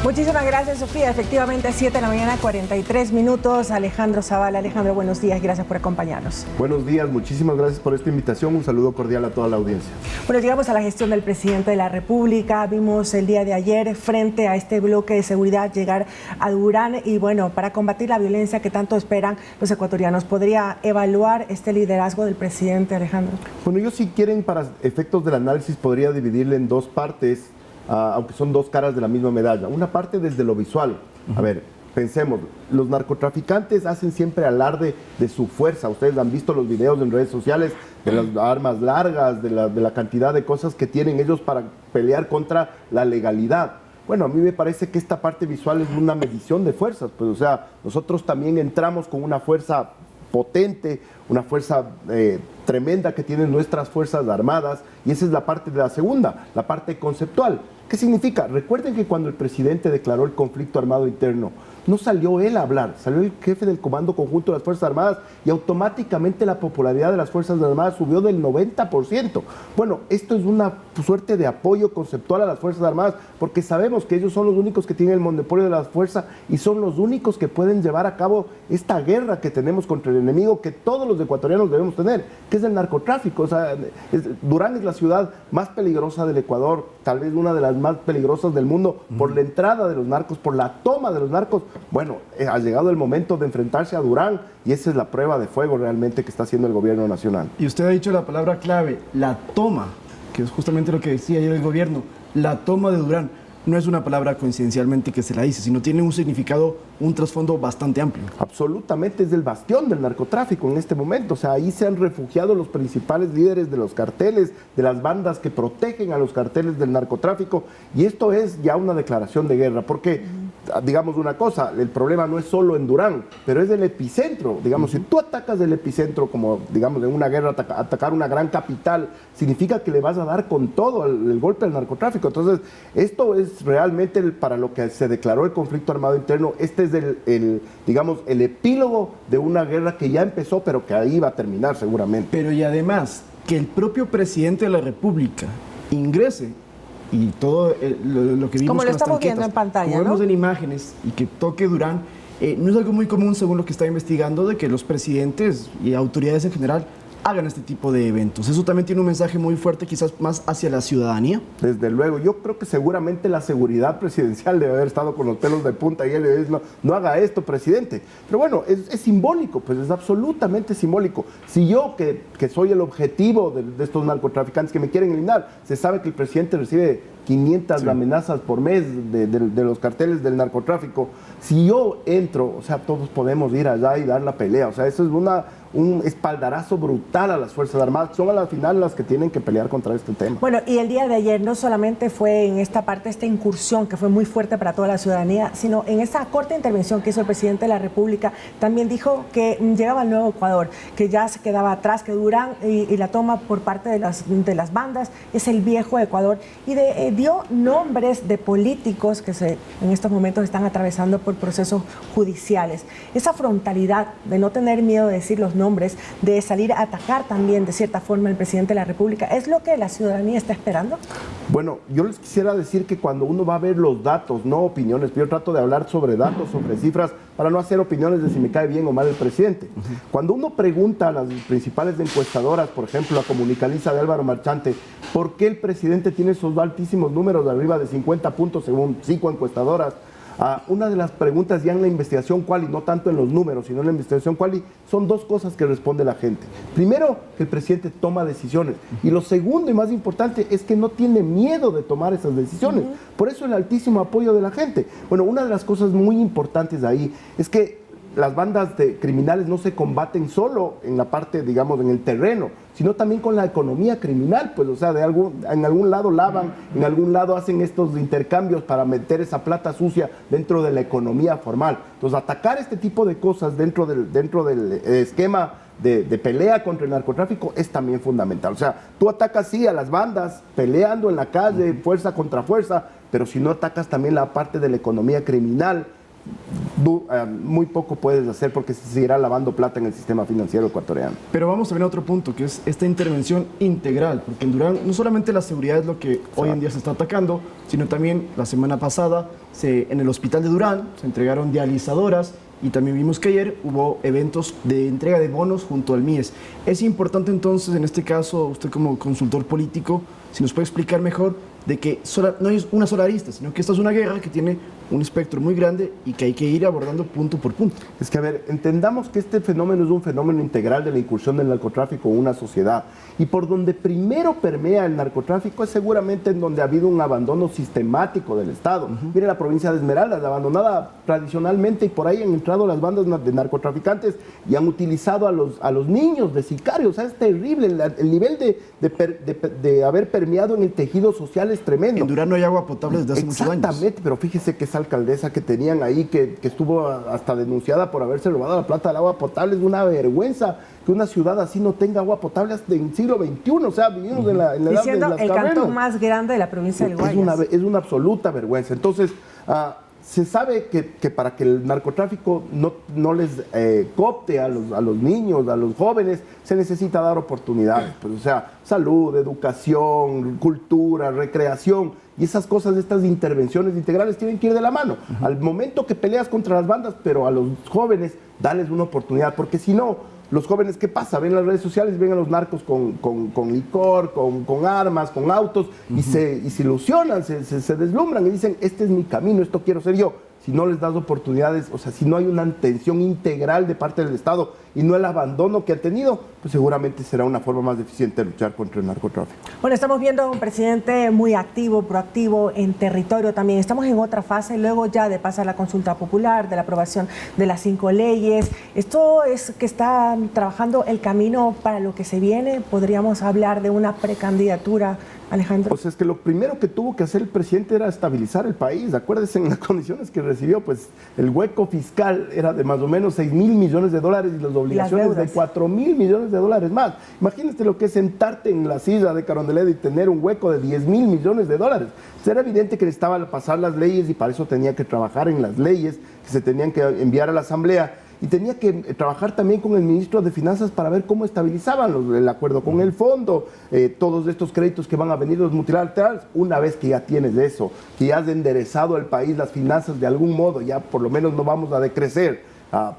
Muchísimas gracias, Sofía. Efectivamente, 7 de la mañana, 43 minutos. Alejandro Zavala. Alejandro, buenos días. Gracias por acompañarnos. Buenos días. Muchísimas gracias por esta invitación. Un saludo cordial a toda la audiencia. Bueno, llegamos a la gestión del presidente de la República. Vimos el día de ayer, frente a este bloque de seguridad, llegar a Durán. Y bueno, para combatir la violencia que tanto esperan los ecuatorianos, ¿podría evaluar este liderazgo del presidente, Alejandro? Bueno, yo, si quieren, para efectos del análisis, podría dividirle en dos partes, aunque son dos caras de la misma medalla. Una parte desde lo visual. A ver, pensemos, los narcotraficantes hacen siempre alarde de su fuerza. Ustedes han visto los videos en redes sociales de las armas largas, de la cantidad de cosas que tienen ellos para pelear contra la legalidad. Bueno, a mí me parece que esta parte visual es una medición de fuerzas. Pues, o sea, nosotros también entramos con una fuerza potente, una fuerza tremenda que tienen nuestras Fuerzas Armadas, y esa es la parte de la segunda, la parte conceptual. ¿Qué significa? Recuerden que cuando el presidente declaró el conflicto armado interno, no salió él a hablar, salió el jefe del Comando Conjunto de las Fuerzas Armadas y automáticamente la popularidad de las Fuerzas Armadas subió del 90%. Bueno, esto es una suerte de apoyo conceptual a las Fuerzas Armadas, porque sabemos que ellos son los únicos que tienen el monopolio de la fuerza y son los únicos que pueden llevar a cabo esta guerra que tenemos contra el enemigo que todos los ecuatorianos debemos tener, que es el narcotráfico. O sea, Durán es la ciudad más peligrosa del Ecuador, tal vez una de las más peligrosas del mundo, por la entrada de los narcos, por la toma de los narcos. Bueno, ha llegado el momento de enfrentarse a Durán y esa es la prueba de fuego realmente que está haciendo el gobierno nacional. Y usted ha dicho la palabra clave, la toma, que es justamente lo que decía ayer el gobierno. La toma de Durán no es una palabra coincidencialmente que se la dice, sino tiene un significado, un trasfondo bastante amplio. Absolutamente, es el bastión del narcotráfico en este momento. O sea, ahí se han refugiado los principales líderes de los carteles, de las bandas que protegen a los carteles del narcotráfico, y esto es ya una declaración de guerra, porque, digamos una cosa, el problema no es solo en Durán, pero es el epicentro. Digamos, si tú atacas el epicentro, como digamos en una guerra, atacar una gran capital, significa que le vas a dar con todo el golpe al narcotráfico. Entonces, esto es realmente para lo que se declaró el conflicto armado interno. Este es digamos, el epílogo de una guerra que ya empezó, pero que ahí va a terminar seguramente. Pero y además, que el propio presidente de la República ingrese y todo lo que vimos como con lo las estamos tanquetas, viendo en pantalla, como vemos ¿no? en imágenes, y que toque Durán, no es algo muy común, según lo que está investigando, de que los presidentes y autoridades en general hagan este tipo de eventos. Eso también tiene un mensaje muy fuerte, quizás más hacia la ciudadanía. Desde luego, yo creo que seguramente la seguridad presidencial debe haber estado con los pelos de punta y él le dice, no haga esto, presidente. Pero bueno, es simbólico, pues es absolutamente simbólico. Si yo, que soy el objetivo de estos narcotraficantes que me quieren eliminar, se sabe que el presidente recibe 500 amenazas por mes de los carteles del narcotráfico. Si yo entro, o sea, todos podemos ir allá y dar la pelea. O sea, eso es un espaldarazo brutal a las Fuerzas Armadas. Son a la final las que tienen que pelear contra este tema. Bueno, y el día de ayer no solamente fue en esta parte, esta incursión que fue muy fuerte para toda la ciudadanía, sino en esa corta intervención que hizo el presidente de la República, también dijo que llegaba el nuevo Ecuador, que ya se quedaba atrás, que Durán y la toma por parte de las bandas es el viejo Ecuador, y dio nombres de políticos que en estos momentos están atravesando por procesos judiciales. Esa frontalidad de no tener miedo de decir los nombres, de salir a atacar también de cierta forma al presidente de la República, ¿es lo que la ciudadanía está esperando? Bueno, yo les quisiera decir que cuando uno va a ver los datos, no opiniones, yo trato de hablar sobre datos, sobre cifras, para no hacer opiniones de si me cae bien o mal el presidente. Cuando uno pregunta a las principales encuestadoras, por ejemplo, a Comunicaliza de Álvaro Marchante, ¿por qué el presidente tiene esos altísimos números de arriba de 50 puntos según 5 encuestadoras? Una de las preguntas ya en la investigación Quali, no tanto en los números, sino en la investigación Quali, son dos cosas que responde la gente. Primero, que el presidente toma decisiones. Y lo segundo y más importante es que no tiene miedo de tomar esas decisiones. Por eso el altísimo apoyo de la gente. Bueno, una de las cosas muy importantes ahí es que las bandas criminales no se combaten solo en la parte, digamos, en el terreno, sino también con la economía criminal, pues, o sea, en algún lado lavan, en algún lado hacen estos intercambios para meter esa plata sucia dentro de la economía formal. Entonces, atacar este tipo de cosas dentro del esquema de pelea contra el narcotráfico es también fundamental. O sea, tú atacas sí a las bandas, peleando en la calle, fuerza contra fuerza, pero si no atacas también la parte de la economía criminal, muy poco puedes hacer porque se seguirá lavando plata en el sistema financiero ecuatoriano. Pero vamos también a otro punto, que es esta intervención integral, porque en Durán no solamente la seguridad es lo que hoy en día se está atacando, sino también la semana pasada en el hospital de Durán se entregaron dializadoras y también vimos que ayer hubo eventos de entrega de bonos junto al MIES. Es importante entonces, en este caso, usted como consultor político, si nos puede explicar mejor de que no es una sola arista, sino que esta es una guerra que tiene un espectro muy grande y que hay que ir abordando punto por punto. Es que, a ver, entendamos que este fenómeno es un fenómeno integral de la incursión del narcotráfico en una sociedad. Y por donde primero permea el narcotráfico es seguramente en donde ha habido un abandono sistemático del Estado. Mire la provincia de Esmeraldas, abandonada tradicionalmente, y por ahí han entrado las bandas de narcotraficantes y han utilizado a los niños de sicarios. O sea, es terrible. El nivel de haber permeado en el tejido social es tremendo. En Durán no hay agua potable desde hace muchos años. Exactamente, pero fíjese que esa alcaldesa que tenían ahí, que estuvo hasta denunciada por haberse robado la plata del agua potable, es una vergüenza que una ciudad así no tenga agua potable hasta en el siglo XXI. O sea, vivimos en la edad de las siendo el cavernas. cantón más grande de la provincia del Guayas. Es una absoluta vergüenza. Entonces, se sabe que para que el narcotráfico no les coopte a los niños, a los jóvenes, se necesita dar oportunidades. Pues, o sea, salud, educación, cultura, recreación. Y esas cosas, estas intervenciones integrales tienen que ir de la mano. Al momento que peleas contra las bandas, pero a los jóvenes, dales una oportunidad. Porque si no, los jóvenes, ¿qué pasa? Ven las redes sociales, ven a los narcos con licor, con armas, con autos, y se ilusionan, se deslumbran y dicen, este es mi camino, esto quiero ser yo. Si no les das oportunidades, o sea, si no hay una atención integral de parte del Estado y no el abandono que han tenido, pues seguramente será una forma más eficiente de luchar contra el narcotráfico. Bueno, estamos viendo a un presidente muy activo, proactivo en territorio también. Estamos en otra fase, luego ya de pasar la consulta popular, de la aprobación de las 5 leyes. Esto es que está trabajando el camino para lo que se viene. ¿Podríamos hablar de una precandidatura, Alejandro? Pues es que lo primero que tuvo que hacer el presidente era estabilizar el país. Acuérdense en las condiciones que recibió, pues el hueco fiscal era de más o menos 6 mil millones de dólares y las obligaciones de 4 mil millones de dólares más. Imagínate lo que es sentarte en la silla de Carondelet y tener un hueco de 10 mil millones de dólares. Era evidente que necesitaba pasar las leyes y para eso tenía que trabajar en las leyes que se tenían que enviar a la Asamblea. Y tenía que trabajar también con el ministro de Finanzas para ver cómo estabilizaban el acuerdo con el fondo, todos estos créditos que van a venir los multilaterales. Una vez que ya tienes eso, que ya has enderezado el país, las finanzas de algún modo, ya por lo menos no vamos a decrecer,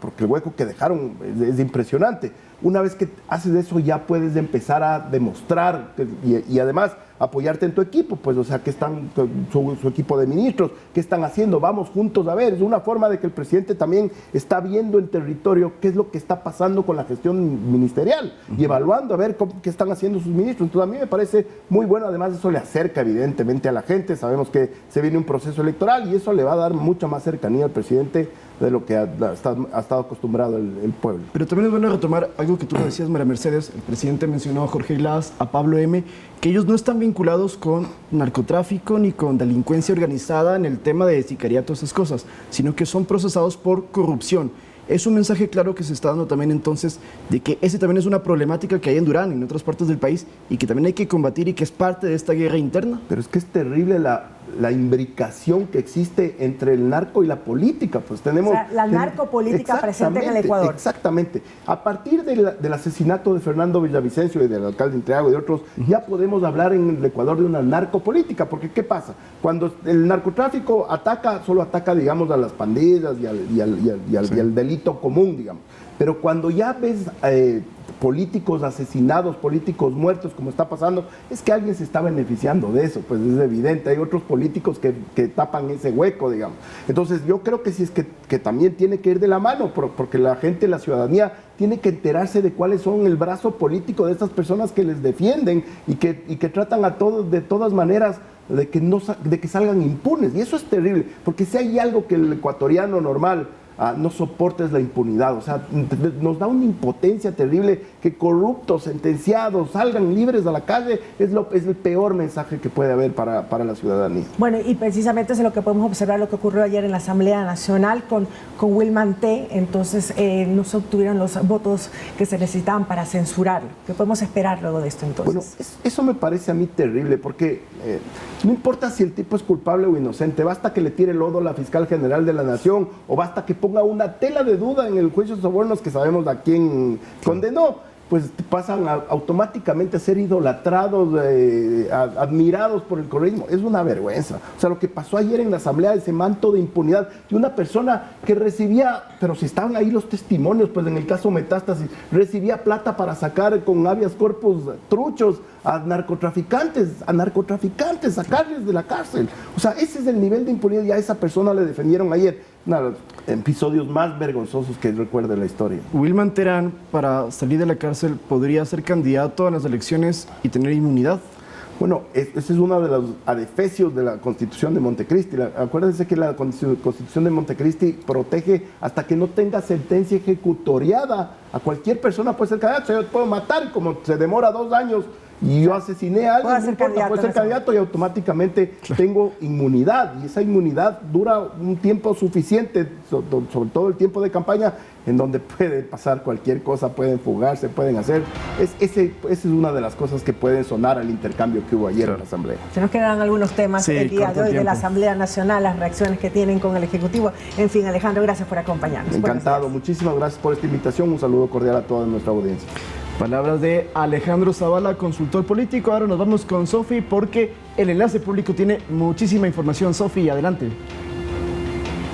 porque el hueco que dejaron es impresionante. Una vez que haces eso ya puedes empezar a demostrar y además apoyarte en tu equipo, pues, o sea, que están su equipo de ministros, qué están haciendo, vamos juntos a ver. Es una forma de que el presidente también está viendo en territorio qué es lo que está pasando con la gestión ministerial y evaluando a ver qué están haciendo sus ministros. Entonces a mí me parece muy bueno, además eso le acerca evidentemente a la gente. Sabemos que se viene un proceso electoral y eso le va a dar mucha más cercanía al presidente de lo que ha estado acostumbrado el pueblo. Pero también es bueno retomar algo que tú decías, María Mercedes. El presidente mencionó a Jorge Glass, a Pablo M., que ellos no están vinculados con narcotráfico ni con delincuencia organizada en el tema de sicariato, esas cosas, sino que son procesados por corrupción. Es un mensaje claro que se está dando también entonces de que ese también es una problemática que hay en Durán y en otras partes del país y que también hay que combatir y que es parte de esta guerra interna. Pero es que es terrible la imbricación que existe entre el narco y la política. Pues tenemos, o sea, la narcopolítica presente en el Ecuador. Exactamente. A partir del asesinato de Fernando Villavicencio y del alcalde Intriago y de otros, ya podemos hablar en el Ecuador de una narcopolítica. Porque ¿qué pasa? Cuando el narcotráfico ataca, solo ataca, digamos, a las pandillas y al delito común, digamos. Pero cuando ya ves políticos asesinados, políticos muertos, como está pasando, es que alguien se está beneficiando de eso, pues es evidente. Hay otros políticos que tapan ese hueco, digamos. Entonces yo creo que sí es que también tiene que ir de la mano, porque la gente, la ciudadanía, tiene que enterarse de cuáles son el brazo político de estas personas que les defienden y que tratan a todos de todas maneras de que salgan impunes. Y eso es terrible, porque si hay algo que el ecuatoriano normal no soportes la impunidad. O sea, nos da una impotencia terrible que corruptos, sentenciados, salgan libres a la calle. Es el peor mensaje que puede haber para la ciudadanía. Bueno, y precisamente es lo que podemos observar, lo que ocurrió ayer en la Asamblea Nacional con Wilman T. Entonces no se obtuvieron los votos que se necesitaban para censurarlo. ¿Qué podemos esperar luego de esto entonces? Bueno, eso me parece a mí terrible, porque no importa si el tipo es culpable o inocente, basta que le tire lodo a la fiscal general de la Nación o basta que ponga una tela de duda en el juicio de sobornos, que sabemos a quién condenó, pues pasan automáticamente a ser idolatrados, admirados por el correísmo. Es una vergüenza. O sea, lo que pasó ayer en la asamblea, ese manto de impunidad de una persona que recibía, pero si estaban ahí los testimonios, pues en el caso Metástasis, recibía plata para sacar con habeas corpus truchos a narcotraficantes, sacarles de la cárcel. O sea, ese es el nivel de impunidad, y a esa persona le defendieron ayer. Uno de los episodios más vergonzosos que recuerde la historia. Wilman Terán, para salir de la cárcel, podría ser candidato a las elecciones y tener inmunidad. Bueno, ese es uno de los adefesios de la Constitución de Montecristi. Acuérdense que la Constitución de Montecristi protege hasta que no tenga sentencia ejecutoriada. A cualquier persona puede ser candidato. Yo puedo matar, como se demora 2 años y yo aseciné a alguien, no importa, puede ser candidato y automáticamente tengo inmunidad. Y esa inmunidad dura un tiempo suficiente, sobre todo el tiempo de campaña, en donde puede pasar cualquier cosa, pueden fugarse, pueden hacer. Esa es una de las cosas que pueden sonar al intercambio que hubo ayer en la Asamblea. Se nos quedan algunos temas el día de hoy de la Asamblea Nacional, las reacciones que tienen con el Ejecutivo. En fin, Alejandro, gracias por acompañarnos. Encantado, muchísimas gracias por esta invitación. Un saludo cordial a toda nuestra audiencia. Palabras de Alejandro Zavala, consultor político. Ahora nos vamos con Sofi porque el enlace público tiene muchísima información. Sofi, adelante.